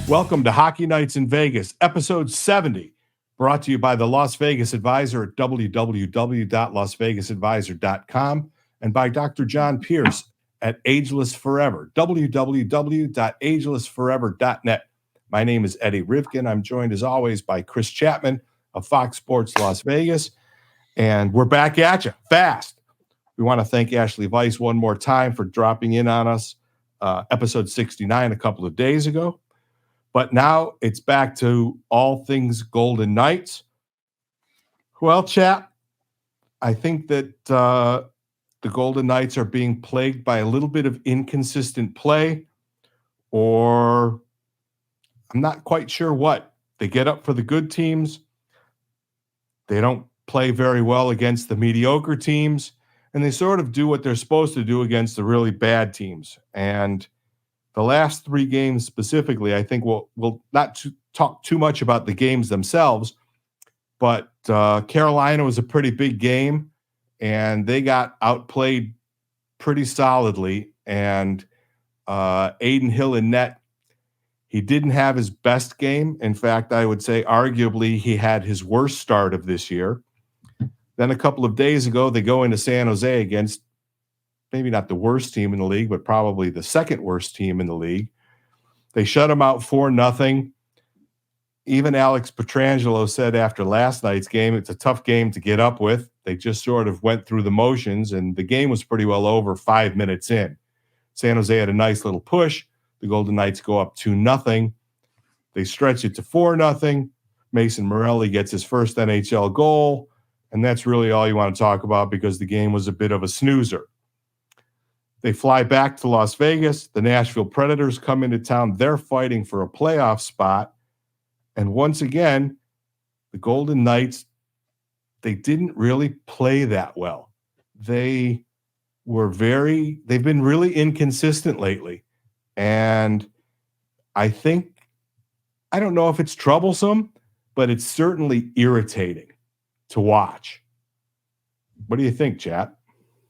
Welcome to Hockey Nights in Vegas, episode 70, brought to you by the Las Vegas Advisor at www.lasvegasadvisor.com and by Dr. John Pierce at Ageless Forever, www.agelessforever.net. My name is Eddie Rivkin. I'm joined, as always, by Chris Chapman of Fox Sports Las Vegas, and we're back at you fast. We want to thank Ashley Weiss one more time for dropping in on us, episode 69 a couple of days ago. But now it's back to all things Golden Knights. Well, Chap, I think that the Golden Knights are being plagued by a little bit of inconsistent play, or I'm not quite sure what. They get up for the good teams. They don't play very well against the mediocre teams, and they sort of do what they're supposed to do against the really bad teams. And the last three games specifically, I think we'll not talk too much about the games themselves, but Carolina was a pretty big game, and they got outplayed pretty solidly. And Adin Hill in net, he didn't have his best game. In fact, I would say arguably he had his worst start of this year. Then a couple of days ago, they go into San Jose against maybe not the worst team in the league, but probably the second worst team in the league. They shut them out 4-0. Even Alex Pietrangelo said after last night's game, it's a tough game to get up with. They just sort of went through the motions, and the game was pretty well over 5 minutes in. San Jose had a nice little push. The Golden Knights go up 2-0. They stretch it to 4-0. Mason Morelli gets his first NHL goal, and that's really all you want to talk about because the game was a bit of a snoozer. They fly back to Las Vegas. The Nashville Predators come into town. They're fighting for a playoff spot. And once again, the Golden Knights, they didn't really play that well. They've been really inconsistent lately. And I don't know if it's troublesome, but it's certainly irritating to watch. What do you think, Chap?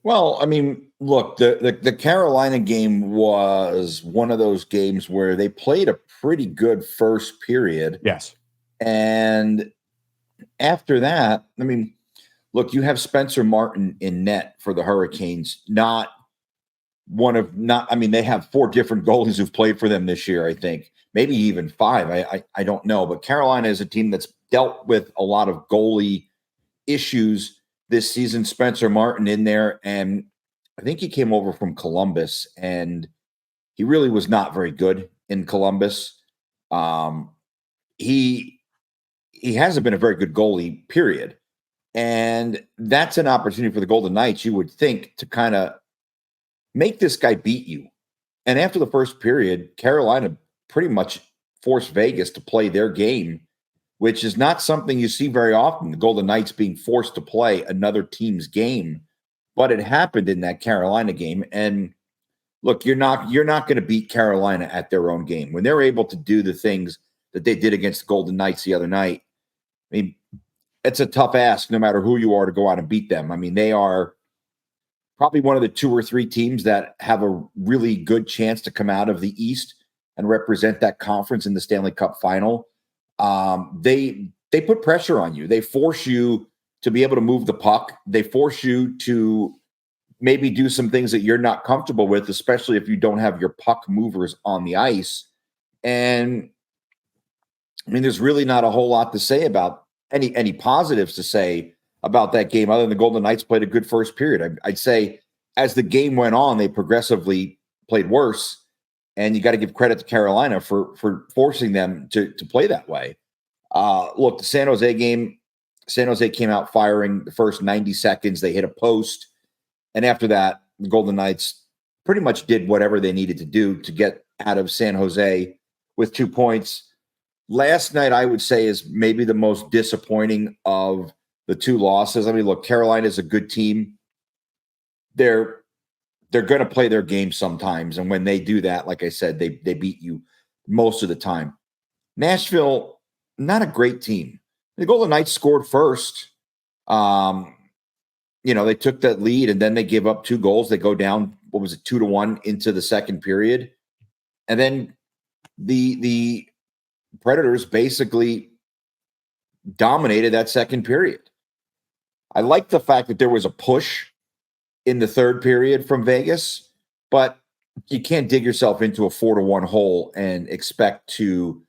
Well, I mean, look, the Carolina game was one of those games where they played a pretty good first period. Yes. And after that, I mean, look, you have Spencer Martin in net for the Hurricanes. They have 4 different goalies who've played for them this year, I think. Maybe even 5. I don't know. But Carolina is a team that's dealt with a lot of goalie issues this season. Spencer Martin in there, and I think he came over from Columbus, and he really was not very good in Columbus. He hasn't been a very good goalie, period. And that's an opportunity for the Golden Knights, you would think, to kind of make this guy beat you. And after the first period, Carolina pretty much forced Vegas to play their game, which is not something you see very often, the Golden Knights being forced to play another team's game. But it happened in that Carolina game. And look, you're not going to beat Carolina at their own game. When they're able to do the things that they did against the Golden Knights the other night, I mean, it's a tough ask no matter who you are to go out and beat them. I mean, they are probably one of the 2 or 3 teams that have a really good chance to come out of the East and represent that conference in the Stanley Cup final. They put pressure on you. They force you to be able to move the puck. They force you to maybe do some things that you're not comfortable with, especially if you don't have your puck movers on the ice. And I mean, there's really not a whole lot to say about any positives to say about that game other than the Golden Knights played a good first period. I'd say as the game went on, they progressively played worse. And you got to give credit to Carolina for forcing them to play that way. Look, the San Jose game, San Jose came out firing the first 90 seconds. They hit a post. And after that, the Golden Knights pretty much did whatever they needed to do to get out of San Jose with 2 points. Last night, I would say, is maybe the most disappointing of the 2 losses. I mean, look, Carolina is a good team. They're going to play their game sometimes. And when they do that, like I said, they beat you most of the time. Nashville, not a great team. The Golden Knights scored first. They took that lead and then they give up 2 goals. They go down, 2-1 into the second period. And then the Predators basically dominated that second period. I like the fact that there was a push in the third period from Vegas, but you can't dig yourself into a 4-1 hole and expect to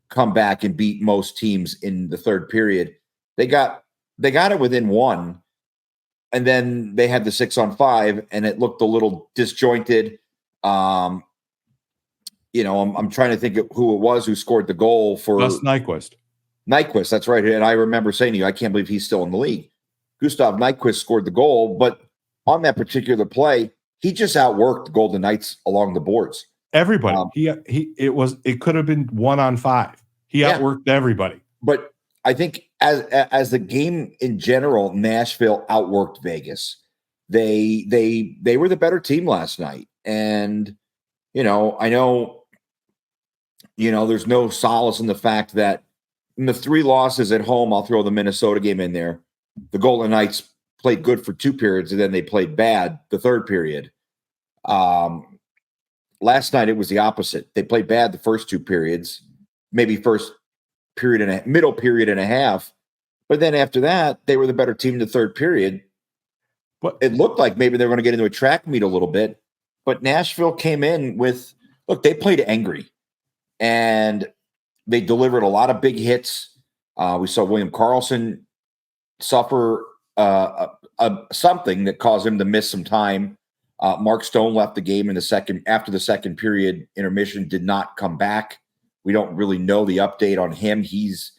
come back and beat most teams in the third period. They got it within one, and then they had the 6-on-5, and it looked a little disjointed. I'm trying to think of who it was who scored the goal for Gus Nyquist. Nyquist, that's right. And I remember saying to you, I can't believe he's still in the league. Gustav Nyquist scored the goal, but on that particular play, he just outworked the Golden Knights along the boards. Everybody. It could have been 1-on-5. He outworked everybody. But I think as the game in general, Nashville outworked Vegas. They were the better team last night. And I know there's no solace in the fact that in the 3 losses at home, I'll throw the Minnesota game in there. The Golden Knights played good for 2 periods, and then they played bad the third period. Last night, it was the opposite. They played bad the first 2 periods, maybe first period and a middle period and a half. But then after that, they were the better team in the third period. But it looked like maybe they were going to get into a track meet a little bit. But Nashville came in they played angry. And they delivered a lot of big hits. We saw William Karlsson suffer something that caused him to miss some time. Mark Stone left the game after the second period intermission, did not come back. We don't really know the update on him. He's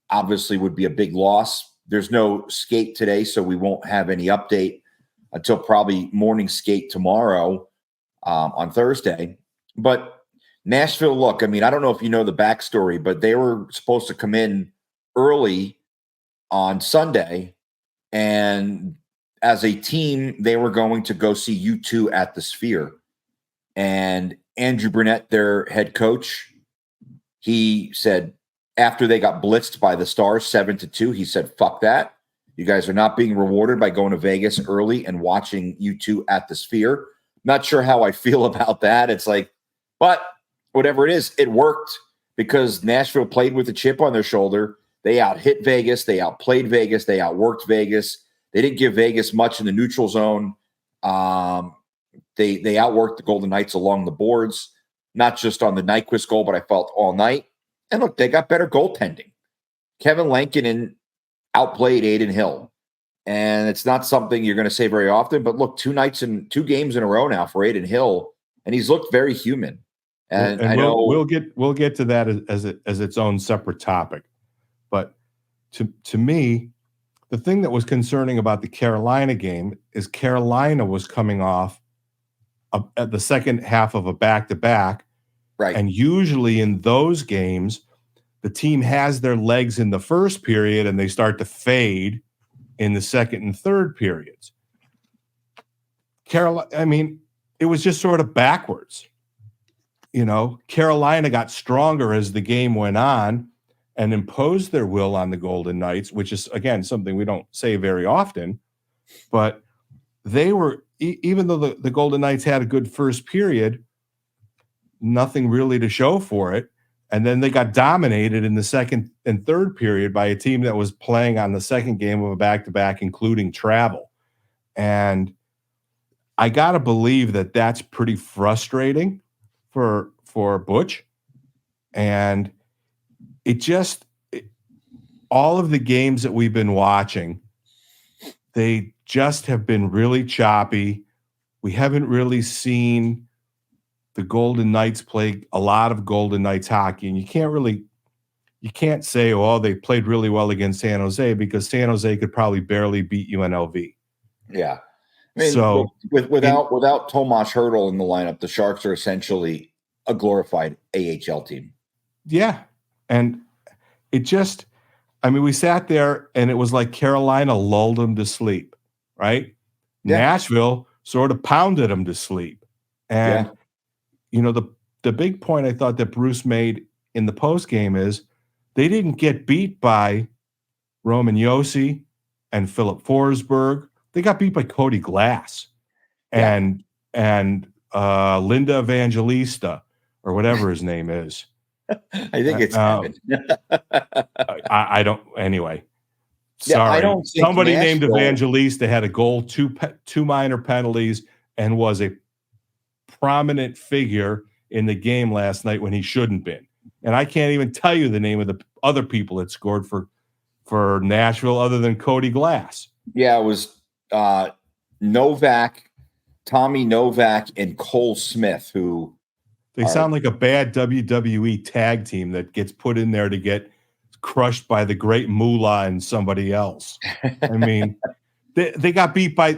obviously would be a big loss. There's no skate today, so we won't have any update until probably morning skate tomorrow on Thursday. But Nashville, look, I mean, I don't know if you know the backstory, but they were supposed to come in early on Sunday, and as a team, they were going to go see U2 at the Sphere. And Andrew Burnett, their head coach, he said after they got blitzed by the Stars 7-2, he said, "Fuck that. You guys are not being rewarded by going to Vegas early and watching U2 at the Sphere." Not sure how I feel about that. It's like, but whatever it is, it worked because Nashville played with a chip on their shoulder. They out-hit Vegas. They outplayed Vegas. They outworked Vegas. They didn't give Vegas much in the neutral zone. They outworked the Golden Knights along the boards, not just on the Nyquist goal, but I felt all night. And look, they got better goaltending. Kevin Lankinen outplayed Adin Hill. And it's not something you're going to say very often, but look, 2 games in a row now for Adin Hill, and he's looked very human. And I know we'll get to that as its own separate topic. But to me, the thing that was concerning about the Carolina game is Carolina was coming off at the second half of a back-to-back. Right. And usually in those games, the team has their legs in the first period and they start to fade in the second and third periods. Carolina, I mean, it was just sort of backwards. Carolina got stronger as the game went on and imposed their will on the Golden Knights, which is, again, something we don't say very often. But they were, even though the Golden Knights had a good first period, nothing really to show for it. And then they got dominated in the second and third period by a team that was playing on the second game of a back-to-back, including travel. And I got to believe that that's pretty frustrating for Butch. And all of the games that we've been watching, they just have been really choppy. We haven't really seen the Golden Knights play a lot of Golden Knights hockey. And you can't say, oh, they played really well against San Jose, because San Jose could probably barely beat UNLV. Yeah. I mean, so without Tomas Hertl in the lineup, the Sharks are essentially a glorified AHL team. Yeah. And we sat there and it was like Carolina lulled them to sleep, right? Yeah. Nashville sort of pounded them to sleep. And, the big point I thought that Bruce made in the postgame is they didn't get beat by Roman Josi and Philip Forsberg. They got beat by Cody Glass and Linda Evangelista, or whatever his name is. I think it's Evan. I don't. Anyway, Yeah, I sorry. don't think Somebody named Nashville. Evangelista had a goal, two minor penalties, and was a prominent figure in the game last night when he shouldn't been. And I can't even tell you the name of the other people that scored for Nashville other than Cody Glass. Yeah, it was Novak, Tommy Novak, and Cole Smith, who They sound like a bad WWE tag team that gets put in there to get crushed by the Great Moolah and somebody else. I mean, they got beat by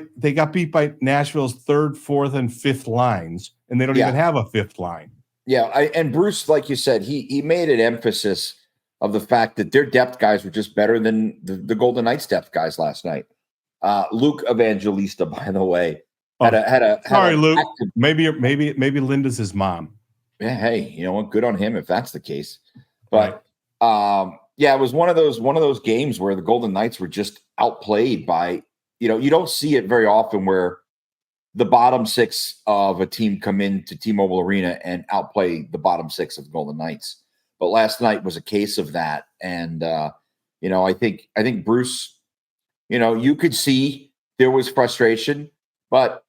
Nashville's third, fourth, and fifth lines, and they don't even have a fifth line. Yeah, and Bruce, like you said, he made an emphasis of the fact that their depth guys were just better than the Golden Knights depth guys last night. Luke Evangelista, by the way, sorry, Luke. Maybe Linda's his mom. Yeah, hey, you know what? Good on him if that's the case. But yeah, it was one of those games where the Golden Knights were just outplayed by, you don't see it very often where the bottom six of a team come into T-Mobile Arena and outplay the bottom six of the Golden Knights. But last night was a case of that. And I think Bruce, you could see there was frustration, but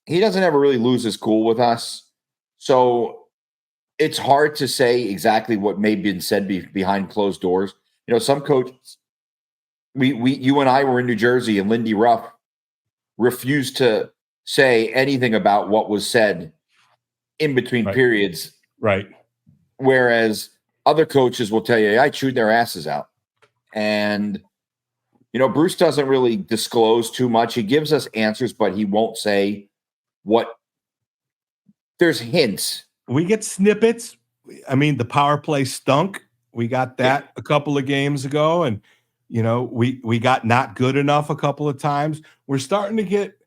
he doesn't ever really lose his cool with us. So it's hard to say exactly what may have been said behind closed doors. Some coaches, you and I were in New Jersey, and Lindy Ruff refused to say anything about what was said in between periods. Right. Whereas other coaches will tell you, I chewed their asses out. And, Bruce doesn't really disclose too much. He gives us answers, but he won't say what. There's hints. We get snippets. I mean, the power play stunk. We got that a couple of games ago, and we got not good enough a couple of times. We're starting to get,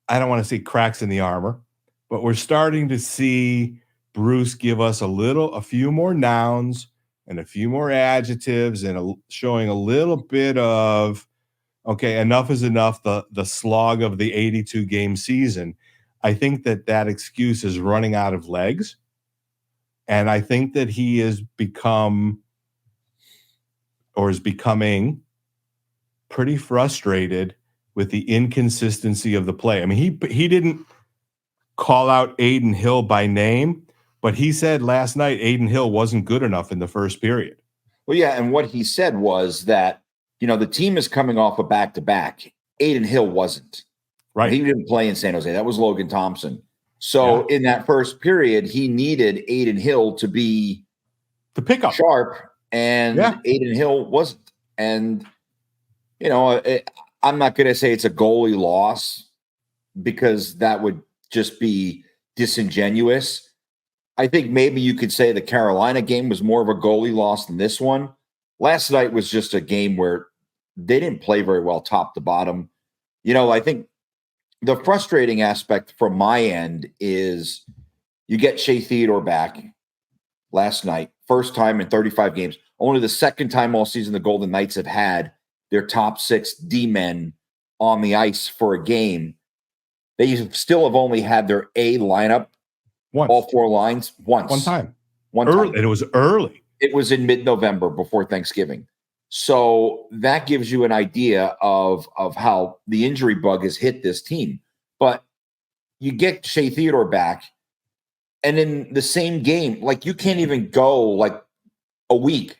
I don't want to say cracks in the armor, but we're starting to see Bruce give us a few more nouns and a few more adjectives, and showing a little bit of, okay, enough is enough. The slog of the 82 game season. I think that excuse is running out of legs. And I think that he is becoming pretty frustrated with the inconsistency of the play. I mean, he didn't call out Adin Hill by name, but he said last night Adin Hill wasn't good enough in the first period. Well, yeah, and what he said was that, the team is coming off a back-to-back. Adin Hill wasn't. Right. He didn't play in San Jose. That was Logan Thompson. So in that first period, he needed Adin Hill to pick up sharp, and Adin Hill wasn't. And, I'm not going to say it's a goalie loss because that would just be disingenuous. I think maybe you could say the Carolina game was more of a goalie loss than this one. Last night was just a game where they didn't play very well top to bottom. I think the frustrating aspect from my end is you get Shae Theodore back last night, first time in 35 games. Only the second time all season the Golden Knights have had their top six D-men on the ice for a game. They still have only had their A lineup, all four lines, once. One time. And it was early. It was in mid-November before Thanksgiving. So that gives you an idea of how the injury bug has hit this team. But you get Shae Theodore back, and in the same game, you can't even go a week.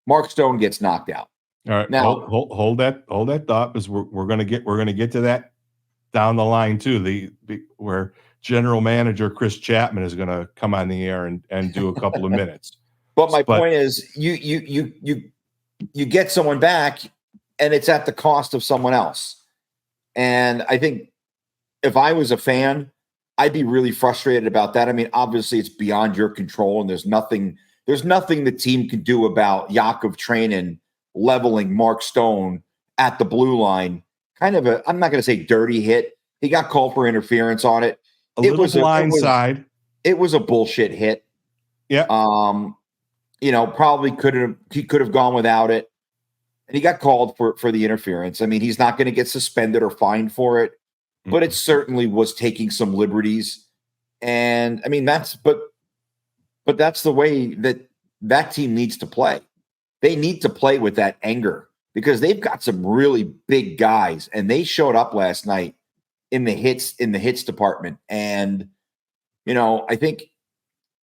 Mark Stone gets knocked out. All right, now hold that thought, because we're gonna get to that down the line too. Where general manager Chris Chapman is going to come on the air and do a couple of minutes. But my point is, you get someone back, and it's at the cost of someone else. And I think if I was a fan, I'd be really frustrated about that. I mean, obviously, it's beyond your control, and there's nothing the team can do about Yakov Trenin leveling Mark Stone at the blue line. Kind of I'm not going to say dirty hit. He got called for interference on it. It was a blindside. It was a bullshit hit. Yeah. Probably he could have gone without it. And he got called for the interference. I mean, he's not going to get suspended or fined for it, but it certainly was taking some liberties. And I mean, but but that's the way that team needs to play. They need to play with that anger because they've got some really big guys, and they showed up last night in the hits department. And I think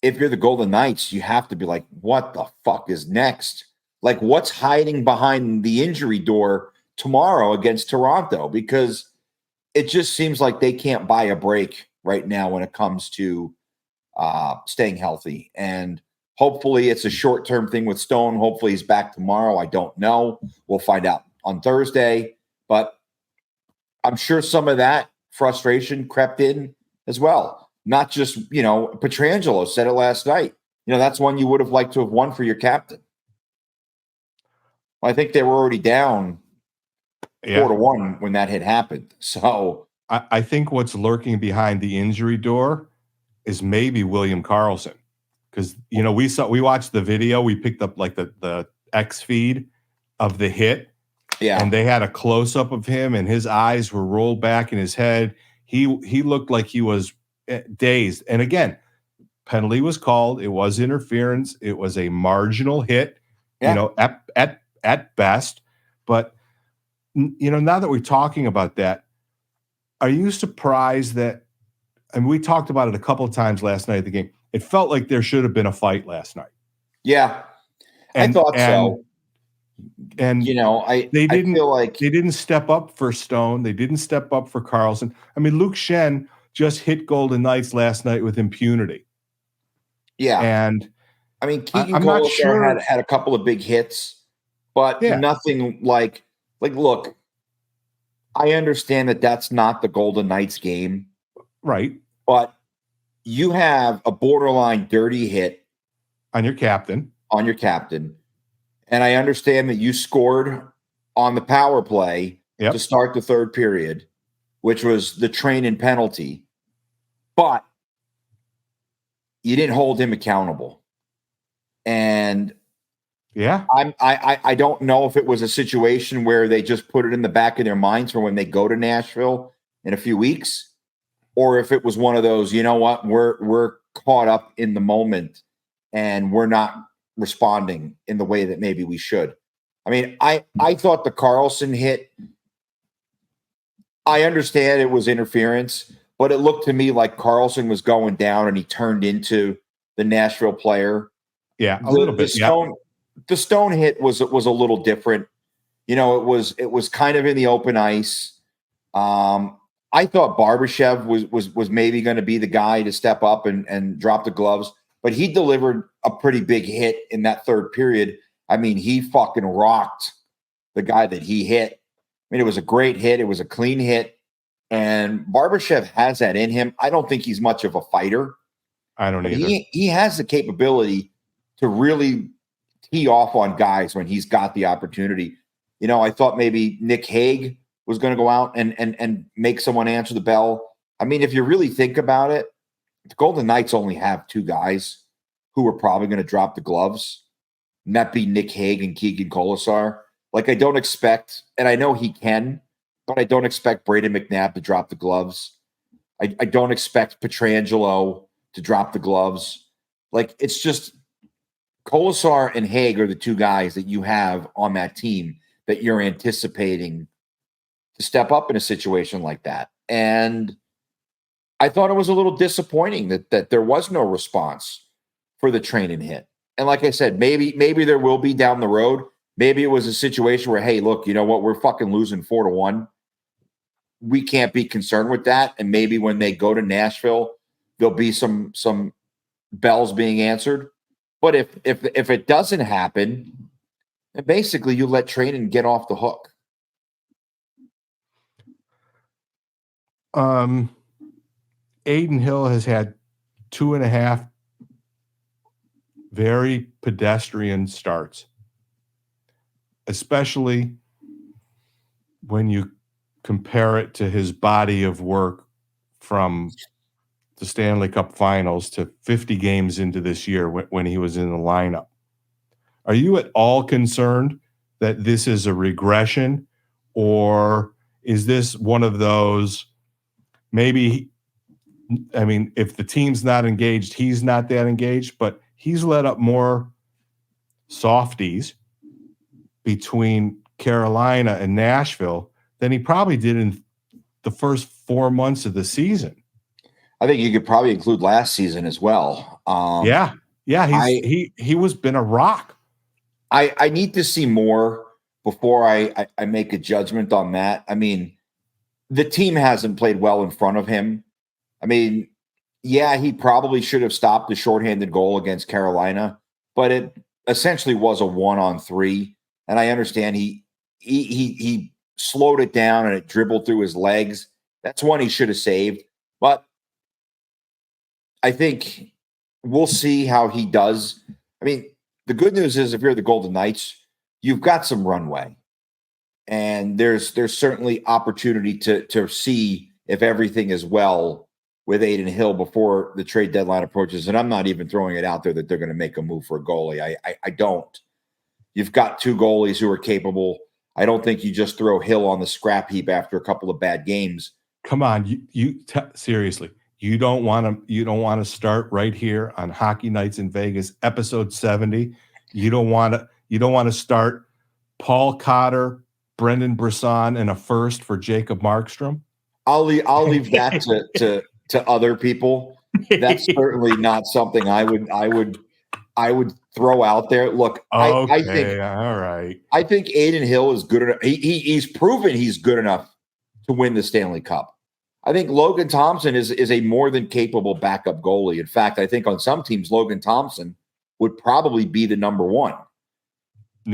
if you're the Golden Knights, you have to be like, what the fuck is next? Like, what's hiding behind the injury door tomorrow against Toronto? Because it just seems like they can't buy a break right now when it comes to staying healthy. And hopefully it's a short-term thing with Stone. Hopefully he's back tomorrow. I don't know. We'll find out on Thursday. But I'm sure some of that frustration crept in as well. Not just, Pietrangelo said it last night. That's one you would have liked to have won for your captain. Well, I think they were already down 4-1 when that had happened. So I think what's lurking behind the injury door is maybe William Karlsson. Because, we watched the video. We picked up like the X feed of the hit. Yeah. And they had a close-up of him, and his eyes were rolled back in his head. He looked like he was dazed. And again, penalty was called. It was interference. It was a marginal hit, at best. But, now that we're talking about that, are you surprised that, and we talked about it a couple of times last night at the game, it felt like there should have been a fight last night. Yeah, I thought so. And I feel like they didn't step up for Stone. They didn't step up for Karlsson. I mean, Luke Schenn just hit Golden Knights last night with impunity. Yeah, and I mean, Keegan Colasar had a couple of big hits, but nothing like. Look, I understand that that's not the Golden Knights game, right? But you have a borderline dirty hit on your captain. And I understand that you scored on the power play to start the third period, which was the train penalty. But you didn't hold him accountable. And I don't know if it was a situation where they just put it in the back of their minds for when they go to Nashville in a few weeks, or if it was one of those, you know what, we're caught up in the moment and we're not responding in the way that maybe we should. I mean, I thought the Karlsson hit, I understand it was interference, but it looked to me like Karlsson was going down and he turned into the Nashville player. Yeah, a little bit. The Stone hit was a little different. It was kind of in the open ice. I thought Barbashev was maybe going to be the guy to step up and drop the gloves, but he delivered a pretty big hit in that third period. I mean, he fucking rocked the guy that he hit. I mean, it was a great hit. It was a clean hit. And Barbashev has that in him. I don't think he's much of a fighter. I don't either. He has the capability to really tee off on guys when he's got the opportunity. I thought maybe Nick Hague was going to go out and make someone answer the bell. I mean, if you really think about it, the Golden Knights only have two guys who are probably going to drop the gloves, and that be Nick Hague and Keegan Colasar. Like, I don't expect, and I know he can, but I don't expect Braden McNabb to drop the gloves. I don't expect Pietrangelo to drop the gloves. Like, it's just Colasar and Hague are the two guys that you have on that team that you're anticipating to step up in a situation like that. And I thought it was a little disappointing that there was no response for the train and hit. And like I said, maybe there will be down the road. Maybe it was a situation where, hey, look, you know what? We're fucking losing 4-1. We can't be concerned with that. And maybe when they go to Nashville, there'll be some bells being answered. But if it doesn't happen, then basically you let Trainin get off the hook. Adin Hill has had 2.5 very pedestrian starts, especially when you compare it to his body of work from the Stanley Cup Finals to 50 games into this year when he was in the lineup. Are you at all concerned that this is a regression, or is this one of those, maybe, I mean, if the team's not engaged, he's not that engaged, but he's let up more softies between Carolina and Nashville than he probably did in the first 4 months of the season. I think you could probably include last season as well. Yeah, he was been a rock. I need to see more before I make a judgment on that. I mean, the team hasn't played well in front of him. I mean, yeah, he probably should have stopped the shorthanded goal against Carolina, but it essentially was a 1-on-3. And I understand he slowed it down and it dribbled through his legs. That's one he should have saved. But I think we'll see how he does. I mean, the good news is if you're the Golden Knights, you've got some runway. And there's certainly opportunity to see if everything is well with Adin Hill before the trade deadline approaches. And I'm not even throwing it out there that they're going to make a move for a goalie. I don't. You've got two goalies who are capable. I don't think you just throw Hill on the scrap heap after a couple of bad games. Come on, seriously. You don't want to start right here on Hockey Nights in Vegas, episode 70. You don't want to start Paul Cotter, Brendan Brisson, and a first for Jacob Markstrom. I'll leave that to other people. That's certainly not something I would throw out there. Look, okay, I think all right. I think Adin Hill is good enough. He's proven he's good enough to win the Stanley Cup. I think Logan Thompson is a more than capable backup goalie. In fact, I think on some teams, Logan Thompson would probably be the number one.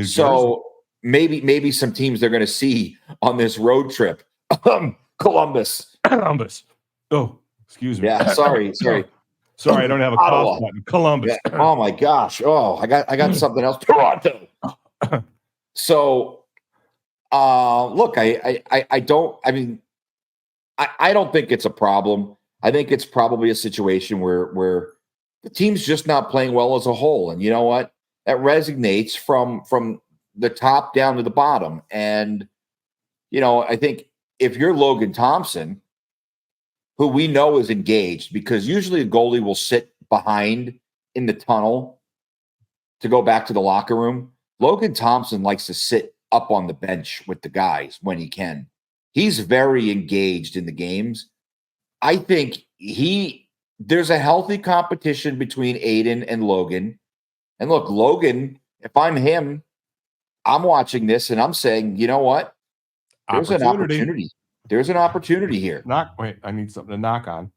So maybe some teams they're going to see on this road trip. Columbus. Oh, excuse me. Yeah, sorry. Sorry, I don't have a cough button. Columbus. Yeah. Oh my gosh. Oh, I got something else. Toronto. So, look, I don't think it's a problem. I think it's probably a situation where the team's just not playing well as a whole. And you know what? That resonates from the top down to the bottom. And, I think if you're Logan Thompson, who we know is engaged, because usually a goalie will sit behind in the tunnel to go back to the locker room. Logan Thompson likes to sit up on the bench with the guys when he can. He's very engaged in the games. I think there's a healthy competition between Adin and Logan. And look, Logan, if I'm him, I'm watching this and I'm saying, you know what? There's an opportunity. There's an opportunity here. Wait, I need something to knock on.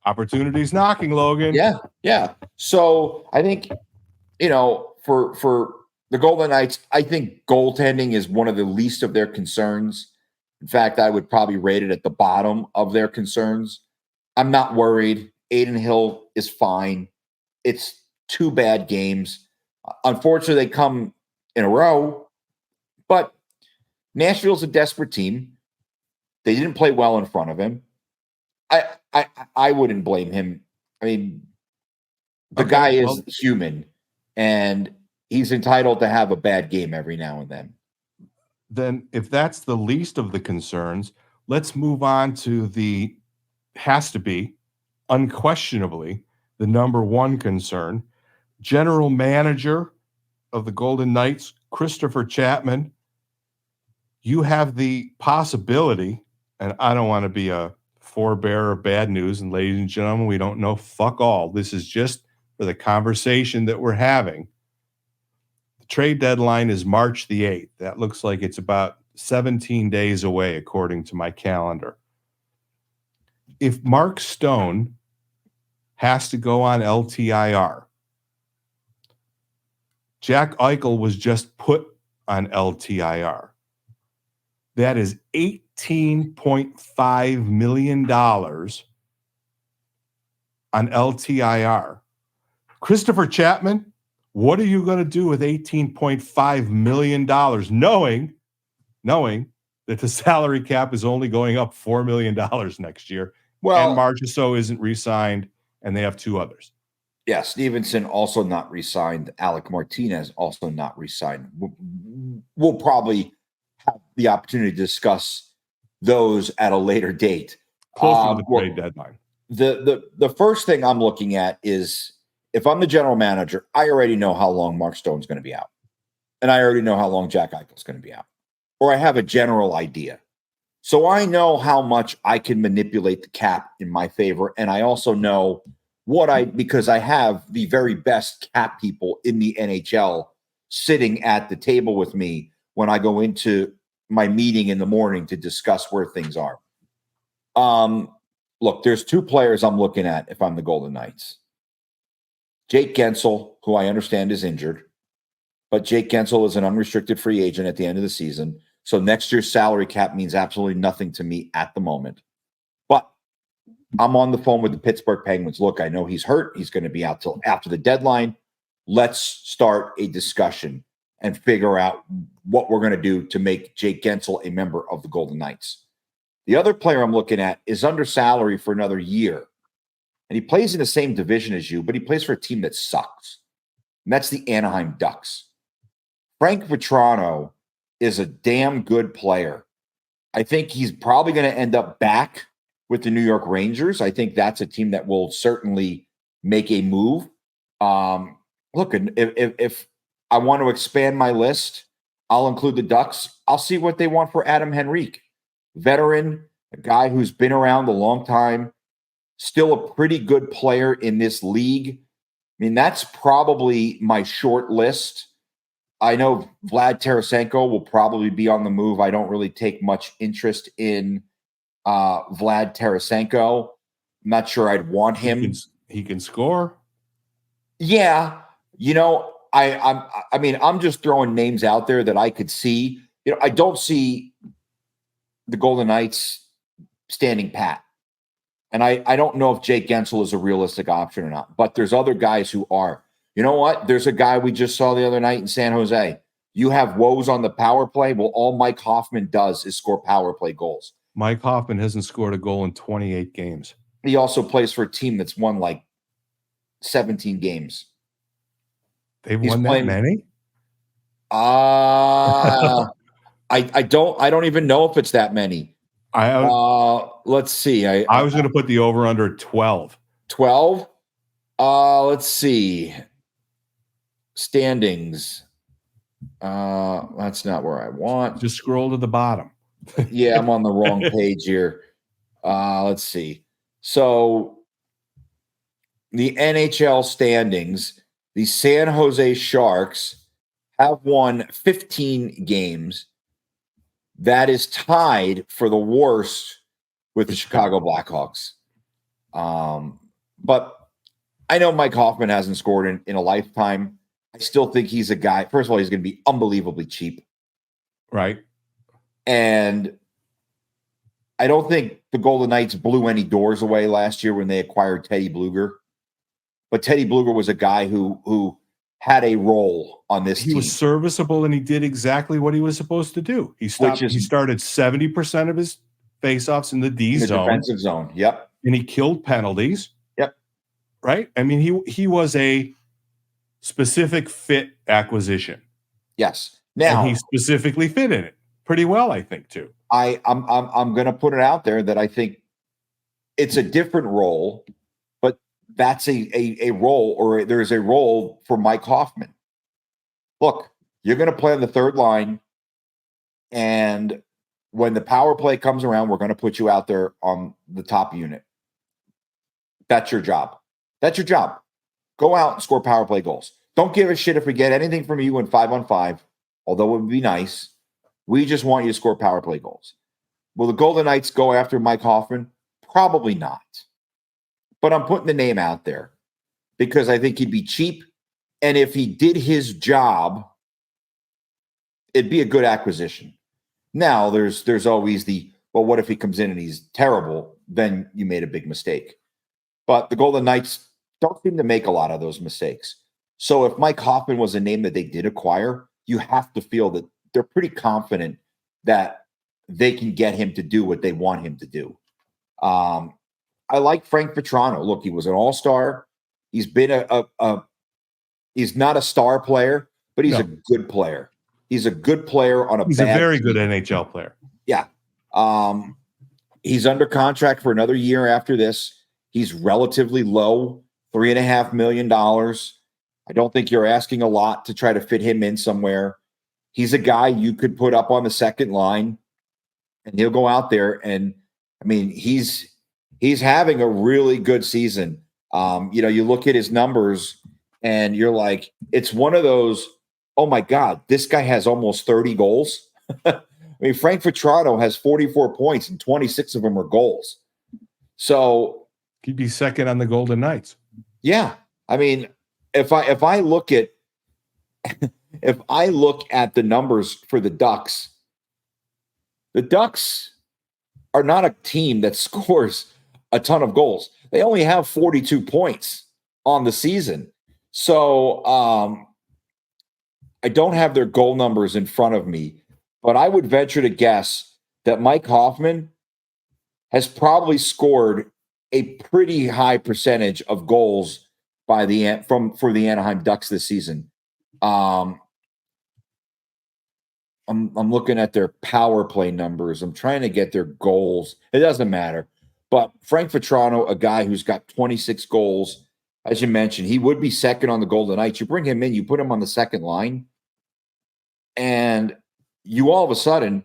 Opportunity's knocking, Logan. Yeah. So I think, for the Golden Knights, I think goaltending is one of the least of their concerns. In fact, I would probably rate it at the bottom of their concerns. I'm not worried. Adin Hill is fine. It's 2 bad games. Unfortunately, they come in a row, but Nashville's a desperate team. They didn't play well in front of him. I wouldn't blame him. I mean, the guy is human, and he's entitled to have a bad game every now and then. Then if that's the least of the concerns, let's move on to has to be, unquestionably, the number one concern. General manager of the Golden Knights, Christopher Chapman, you have the possibility, and I don't want to be a forebearer of bad news, and ladies and gentlemen, we don't know fuck all. This is just for the conversation that we're having. The trade deadline is March the 8th. That looks like it's about 17 days away, according to my calendar. If Mark Stone has to go on LTIR, Jack Eichel was just put on LTIR. That is $18.5 million on LTIR. Christopher Chapman, what are you going to do with $18.5 million, knowing that the salary cap is only going up $4 million next year, and Marchessault isn't re-signed, and they have 2 others? Yeah, Stevenson also not re-signed. Alec Martinez also not re-signed. We'll probably have the opportunity to discuss those at a later date. Closer to the trade deadline. The first thing I'm looking at is if I'm the general manager, I already know how long Mark Stone's going to be out. And I already know how long Jack Eichel's going to be out. Or I have a general idea. So I know how much I can manipulate the cap in my favor. And I also know because I have the very best cap people in the NHL sitting at the table with me when I go into my meeting in the morning to discuss where things are. Look, there's two players I'm looking at if I'm the Golden Knights. Jake Gensel, who I understand is injured, but Jake Gensel is an unrestricted free agent at the end of the season. So next year's salary cap means absolutely nothing to me at the moment. But I'm on the phone with the Pittsburgh Penguins. Look, I know he's hurt. He's going to be out till after the deadline. Let's start a discussion and figure out what we're going to do to make Jake Gensel a member of the Golden Knights. The other player I'm looking at is under salary for another year. And he plays in the same division as you, but he plays for a team that sucks. And that's the Anaheim Ducks. Frank Vetrano is a damn good player. I think he's probably going to end up back with the New York Rangers. I think that's a team that will certainly make a move. Look, if I want to expand my list, I'll include the Ducks. I'll see what they want for Adam Henrique. Veteran, a guy who's been around a long time, still a pretty good player in this league. I mean, that's probably my short list. I know Vlad Tarasenko will probably be on the move. I don't really take much interest in Vlad Tarasenko. I'm not sure I'd want him. He can score. Yeah. You know, I'm just throwing names out there that I could see. You know, I don't see the Golden Knights standing pat. And I don't know if Jake Gensel is a realistic option or not, but there's other guys who are. You know what? There's a guy we just saw the other night in San Jose. You have woes on the power play. Well, all Mike Hoffman does is score power play goals. Mike Hoffman hasn't scored a goal in 28 games. He also plays for a team that's won like 17 games. They've won that many? I don't even know if it's that many. Let's see. I was going to put the over under 12. 12? Let's see. Standings. That's not where I want. Just scroll to the bottom. Yeah, I'm on the wrong page here. Let's see. So the NHL standings, the San Jose Sharks have won 15 games. That is tied for the worst with the Chicago Blackhawks. But I know Mike Hoffman hasn't scored in a lifetime. I still think he's a guy. First of all, he's going to be unbelievably cheap. Right. And I don't think the Golden Knights blew any doors away last year when they acquired Teddy Bluger. But Teddy Bluger was a guy who had a role on this team. He was serviceable, and he did exactly what he was supposed to do. He started 70% of his faceoffs in the D zone. Defensive zone. Yep. And he killed penalties. Yep. Right? I mean, he was a specific fit acquisition. Yes. Now and he specifically fit in it pretty well, I think, too. I'm going to put it out there that I think it's a different role, but that's a role, or there's a role for Mike Hoffman. Look, you're going to play on the third line, and when the power play comes around, we're going to put you out there on the top unit. That's your job. That's your job. Go out and score power play goals. Don't give a shit if we get anything from you in 5-on-5, although it would be nice. We just want you to score power play goals. Will the Golden Knights go after Mike Hoffman? Probably not. But I'm putting the name out there because I think he'd be cheap. And if he did his job, it'd be a good acquisition. Now, there's always well, what if he comes in and he's terrible? Then you made a big mistake. But the Golden Knights don't seem to make a lot of those mistakes. So if Mike Hoffman was a name that they did acquire, you have to feel that they're pretty confident that they can get him to do what they want him to do. I like Frank Vetrano. Look, he was an all-star. He's been he's not a star player, but he's a good player. He's a good player on He's a very good NHL player. Yeah. He's under contract for another year after this. He's relatively low $3.5 million. I don't think you're asking a lot to try to fit him in somewhere. He's a guy you could put up on the second line, and he'll go out there. And I mean, he's having a really good season. You look at his numbers, and you're like, it's one of those. Oh my God, this guy has almost 30 goals. I mean, Frank Vetrano has 44 points, and 26 of them are goals. So he'd be second on the Golden Knights. Yeah, I mean, if I look at if I look at the numbers for the Ducks are not a team that scores a ton of goals. They only have 42 points on the season. So I don't have their goal numbers in front of me, but I would venture to guess that Mike Hoffman has probably scored a pretty high percentage of goals for the Anaheim Ducks this season. I'm looking at their power play numbers. I'm trying to get their goals. It doesn't matter. But Frank Vetrano, a guy who's got 26 goals, as you mentioned, he would be second on the Golden Knights. You bring him in, you put him on the second line, and you all of a sudden,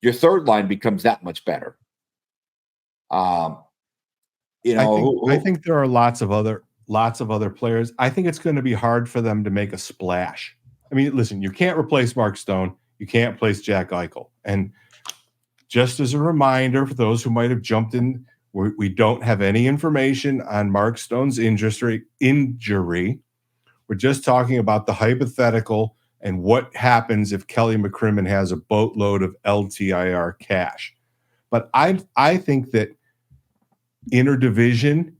your third line becomes that much better. I think there are lots of other players. I think it's going to be hard for them to make a splash. I mean, listen, you can't replace Mark Stone. You can't replace Jack Eichel. And just as a reminder for those who might have jumped in, we don't have any information on Mark Stone's injury. We're just talking about the hypothetical and what happens if Kelly McCrimmon has a boatload of LTIR cash. But I think that interdivision,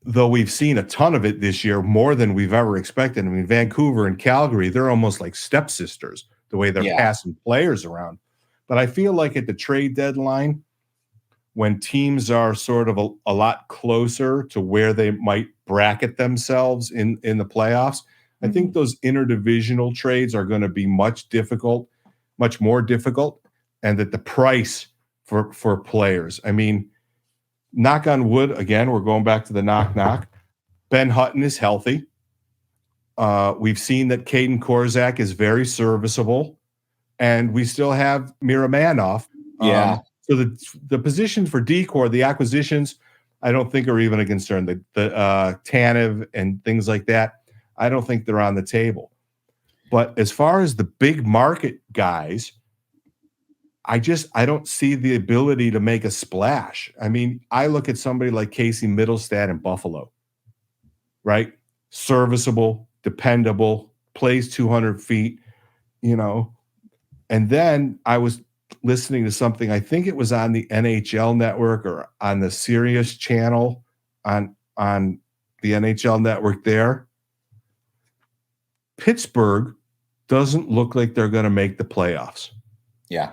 though we've seen a ton of it this year, more than we've ever expected. I mean, Vancouver and Calgary, they're almost like stepsisters, the way they're passing players around. But I feel like at the trade deadline, when teams are sort of a lot closer to where they might bracket themselves in the playoffs, I think those interdivisional trades are going to be much more difficult, and that the price for players, I mean, knock on wood, again, we're going back to the knock. Ben Hutton is healthy. We've seen that Caden Korzak is very serviceable, and we still have Miramanov. So the positions for D-Corps, the acquisitions, I don't think are even a concern. The Tanev and things like that, I don't think they're on the table. But as far as the big market guys, I don't see the ability to make a splash. I mean, I look at somebody like Casey Middlestad in Buffalo, right? Serviceable, dependable, plays 200 feet, And then I was listening to something, I think it was on the NHL network or on the Sirius channel on the NHL network there. Pittsburgh doesn't look like they're going to make the playoffs. Yeah.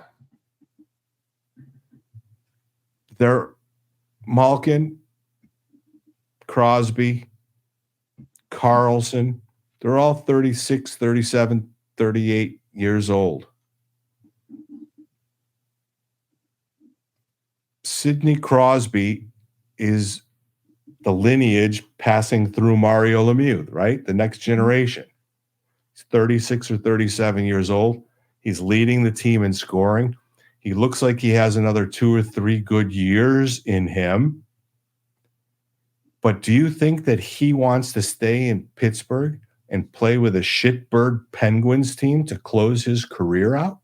They're Malkin, Crosby, Carlson. They're all 36, 37, 38 years old. Sidney Crosby is the lineage passing through Mario Lemieux, right? The next generation. He's 36 or 37 years old. He's leading the team in scoring. He looks like he has another 2 or 3 good years in him. But do you think that he wants to stay in Pittsburgh and play with a shitbird Penguins team to close his career out?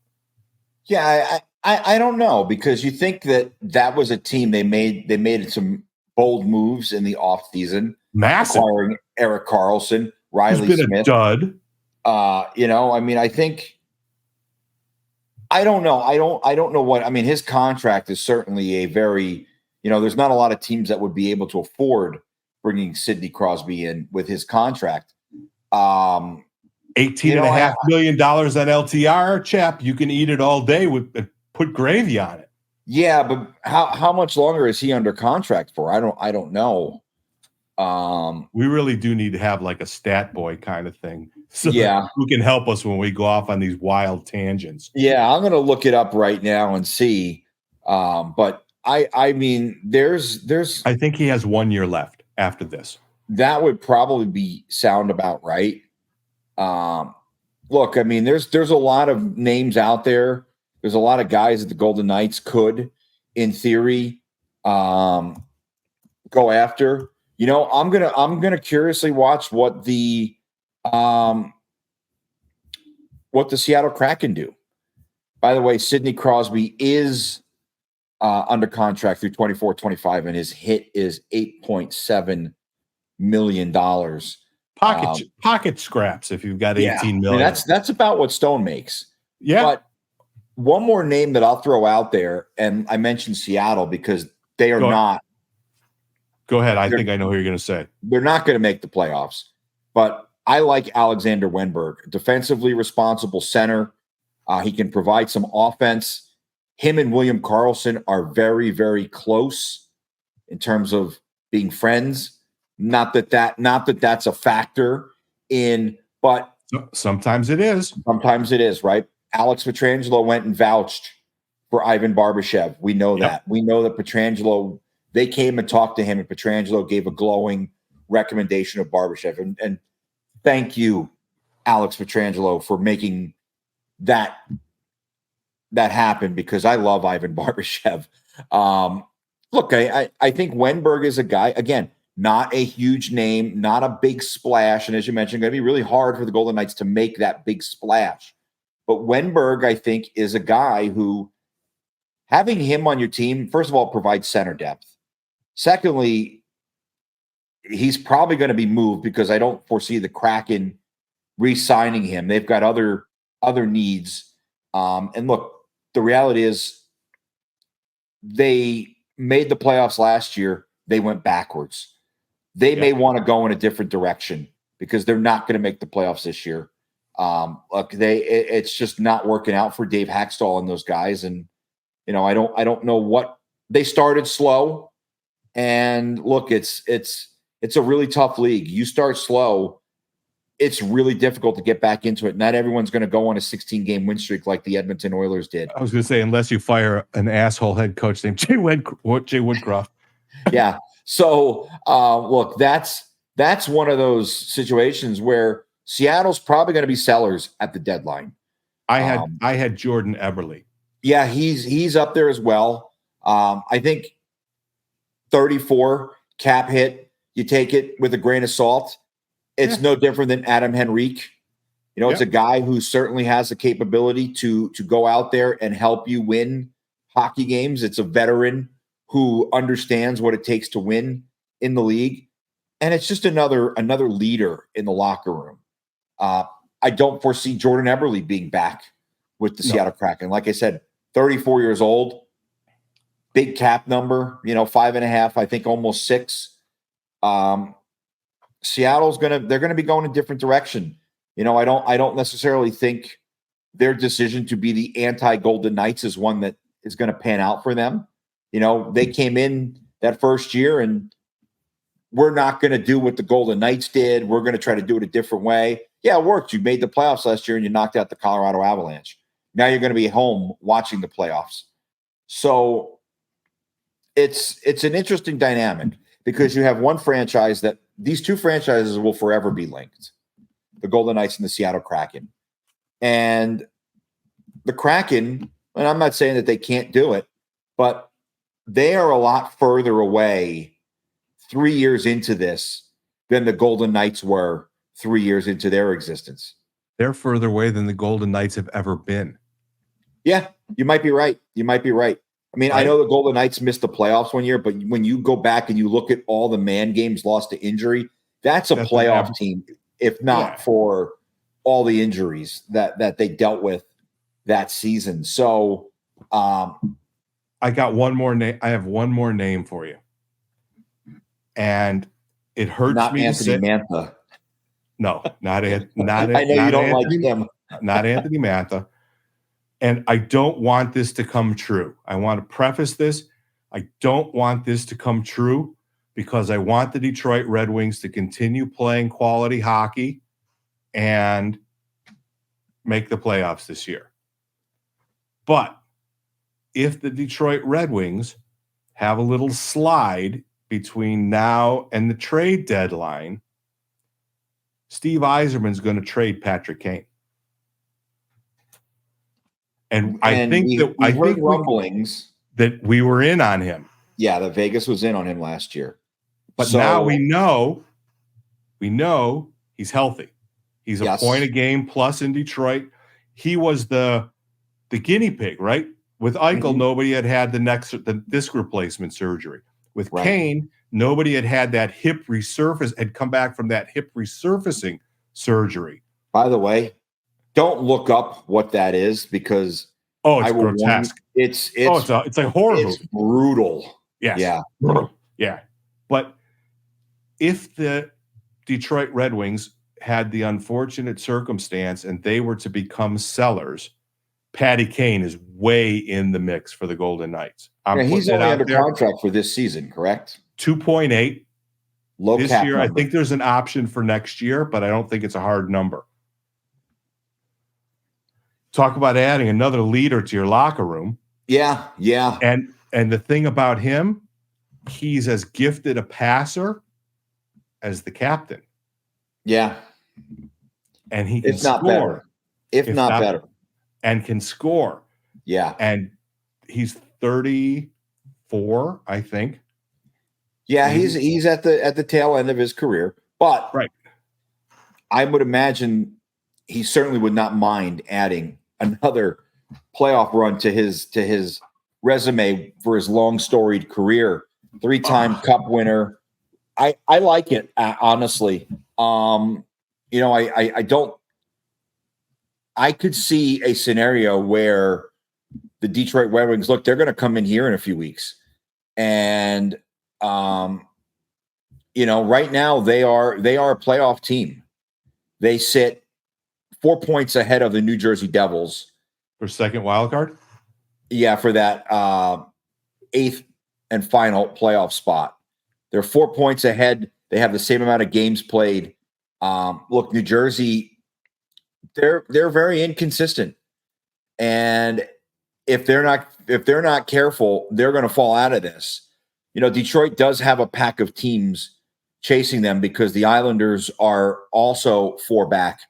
Yeah, I don't know, because you think that was a team they made some bold moves in the offseason. Massive. Acquiring Erik Karlsson, Riley Who's been Smith. a dud. I mean, I think I don't know. I don't know what, I mean, his contract is certainly a very, there's not a lot of teams that would be able to afford bringing Sidney Crosby in with his contract. $18.5 million on LTIR, chap. You can eat it all day with put gravy on it. Yeah, but how much longer is he under contract for? I don't know. We really do need to have like a stat boy kind of thing. So who can help us when we go off on these wild tangents. Yeah, I'm going to look it up right now and see. But I mean, there's. I think he has 1 year left after this. That would probably sound about right. Look, I mean, there's a lot of names out there. There's a lot of guys that the Golden Knights could, in theory, go after. I'm gonna curiously watch what the Seattle Kraken do. By the way, Sidney Crosby is under contract through 24-25, and his hit is $8.7 million. Pocket scraps if you've got 18 million. I mean, that's about what Stone makes. Yeah. But one more name that I'll throw out there, and I mentioned Seattle because they are not. Go ahead. I think I know who you're going to say. They're not going to make the playoffs, but I like Alexander Wenberg, defensively responsible center. He can provide some offense. Him and William Karlsson are very, very close in terms of being friends. Not that that's a factor in, but sometimes it is. Sometimes it is, right? Alex Pietrangelo went and vouched for Ivan Barbashev. We know that. We know that Pietrangelo, they came and talked to him, and Pietrangelo gave a glowing recommendation of Barbashev. And thank you, Alex Pietrangelo, for making that happen, because I love Ivan Barbashev. Look, I think Wenberg is a guy, again, not a huge name, not a big splash. And as you mentioned, going to be really hard for the Golden Knights to make that big splash. But Wenberg, I think, is a guy who, having him on your team, first of all, provides center depth. Secondly, he's probably going to be moved because I don't foresee the Kraken re-signing him. They've got other needs. And look, the reality is they made the playoffs last year. They went backwards. They may want to go in a different direction because they're not going to make the playoffs this year. Look, it's just not working out for Dave Haxtell and those guys. And, I don't know what they started slow. And look, it's a really tough league. You start slow, it's really difficult to get back into it. Not everyone's going to go on a 16-game win streak like the Edmonton Oilers did. I was going to say, unless you fire an asshole head coach named Jay Woodcroft. Yeah. So, look, that's one of those situations where Seattle's probably going to be sellers at the deadline. I had Jordan Eberle. Yeah, he's up there as well. I think 34 cap hit, you take it with a grain of salt. It's no different than Adam Henrique. It's a guy who certainly has the capability to go out there and help you win hockey games. It's a veteran who understands what it takes to win in the league. And it's just another leader in the locker room. I don't foresee Jordan Eberle being back with the Seattle Kraken. Like I said, 34 years old, big cap number, 5.5, I think almost 6. Seattle's they're gonna be going a different direction. I don't necessarily think their decision to be the anti-Golden Knights is one that is going to pan out for them. They came in that first year and we're not going to do what the Golden Knights did. We're going to try to do it a different way. Yeah, it worked. You made the playoffs last year and you knocked out the Colorado Avalanche. Now you're going to be home watching the playoffs. So it's an interesting dynamic because you have one franchise that these two franchises will forever be linked. The Golden Knights and the Seattle Kraken. And the Kraken, and I'm not saying that they can't do it, but they are a lot further away 3 years into this than the Golden Knights were 3 years into their existence. They're further away than the Golden Knights have ever been. Yeah, you might be right. I mean, I know the Golden Knights missed the playoffs one year, but when you go back and you look at all the man games lost to injury, that's a playoff team, if not for all the injuries that they dealt with that season. So I got one more name. I have one more name for you. And it hurts not me Anthony to say. Mantha. No, not I know you don't like him. Not Anthony Mantha. And I don't want this to come true. I want to preface this. I don't want this to come true because I want the Detroit Red Wings to continue playing quality hockey and make the playoffs this year. But if the Detroit Red Wings have a little slide between now and the trade deadline, Steve Yzerman's going to trade Patrick Kane. And I think we heard rumblings that we were in on him. Yeah, that Vegas was in on him last year. But now we know he's healthy. He's a point a game plus in Detroit. He was the guinea pig, right? With Eichel, nobody had the disc replacement surgery. With Kane, nobody had that hip resurface, had come back from that hip resurfacing surgery. By the way, don't look up what that is because it's grotesque. It's a horror movie. It's brutal. Yes. Yeah. Yeah. But if the Detroit Red Wings had the unfortunate circumstance and they were to become sellers, Patty Kane is way in the mix for the Golden Knights. He's only under contract for this season, correct? 2.8. Low this cap year. number. I think there's an option for next year, but I don't think it's a hard number. Talk about adding another leader to your locker room. Yeah. And the thing about him, he's as gifted a passer as the captain. Yeah. And he can not score. If not better. And can score. Yeah. And he's 34, I think. Yeah, he's at the tail end of his career. But I would imagine he certainly would not mind adding another playoff run to his resume for his long storied career. 3-time Cup winner. I like it, honestly. I could see a scenario where the Detroit Red Wings, look, they're going to come in here in a few weeks. And, right now they are a playoff team. They sit 4 points ahead of the New Jersey Devils. For second wild card? Yeah, for that 8th and final playoff spot. They're 4 points ahead. They have the same amount of games played. Look, New Jersey, they're very inconsistent. And if they're not careful, they're going to fall out of this. Detroit does have a pack of teams chasing them because the Islanders are also 4 back.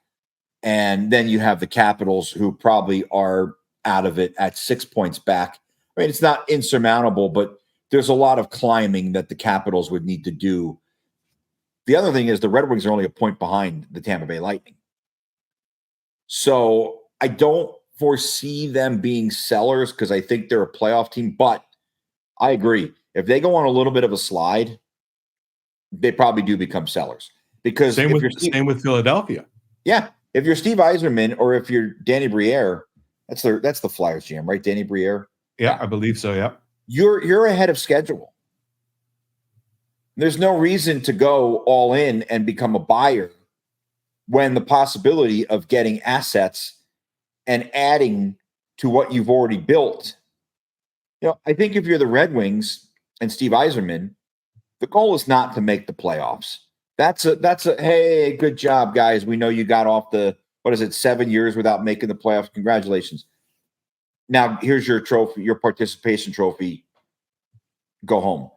And then you have the Capitals who probably are out of it at 6 points back. I mean, it's not insurmountable, but there's a lot of climbing that the Capitals would need to do. The other thing is the Red Wings are only a point behind the Tampa Bay Lightning. So I don't foresee them being sellers because I think they're a playoff team. But I agree. If they go on a little bit of a slide, they probably do become sellers. Because same with Philadelphia. Yeah. If you're Steve Yzerman or if you're Danny Briere, that's the Flyers GM, right? Danny Briere? Yeah, I believe so, yeah. You're ahead of schedule. There's no reason to go all in and become a buyer when the possibility of getting assets and adding to what you've already built. I think if you're the Red Wings and Steve Yzerman, the goal is not to make the playoffs. That's a hey, good job, guys. We know you got off 7 years without making the playoffs. Congratulations. Now here's your trophy, your participation trophy. Go home.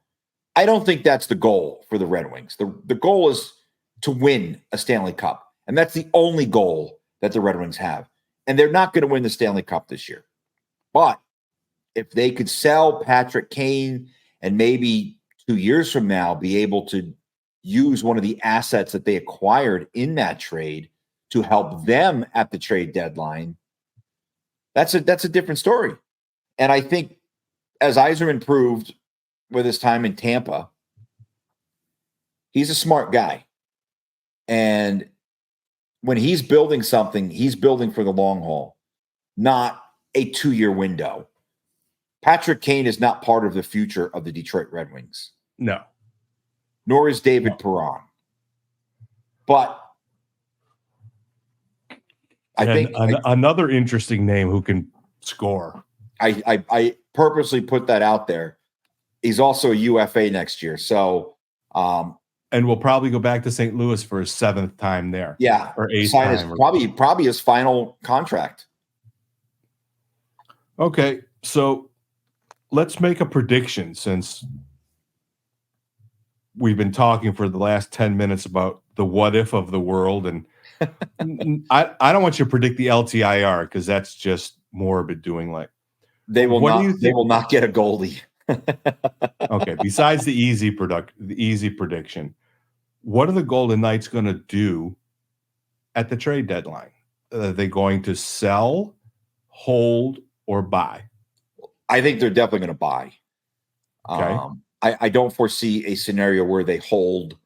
I don't think that's the goal for the Red Wings. The goal is to win a Stanley Cup. And that's the only goal that the Red Wings have. And they're not going to win the Stanley Cup this year. But if they could sell Patrick Kane and maybe 2 years from now be able to use one of the assets that they acquired in that trade to help them at the trade deadline, that's a different story. And I think as Yzerman proved with his time in Tampa, he's a smart guy. And when he's building something, he's building for the long haul, not a 2-year window. Patrick Kane is not part of the future of the Detroit Red Wings. No. Nor is David Perron. But I think another interesting name who can score. I purposely put that out there. He's also a UFA next year. So and we'll probably go back to St. Louis for his 7th time there. Yeah. Or 8th time. Probably his final contract. Okay. So let's make a prediction since we've been talking for the last 10 minutes about the what if of the world. And I don't want you to predict the LTIR because that's just morbid doing like. They will What not. do you think? They will not get a goalie. Okay. Besides the easy prediction, what are the Golden Knights going to do at the trade deadline? Are they going to sell, hold, or buy? I think they're definitely going to buy. Okay. I don't foresee a scenario where they hold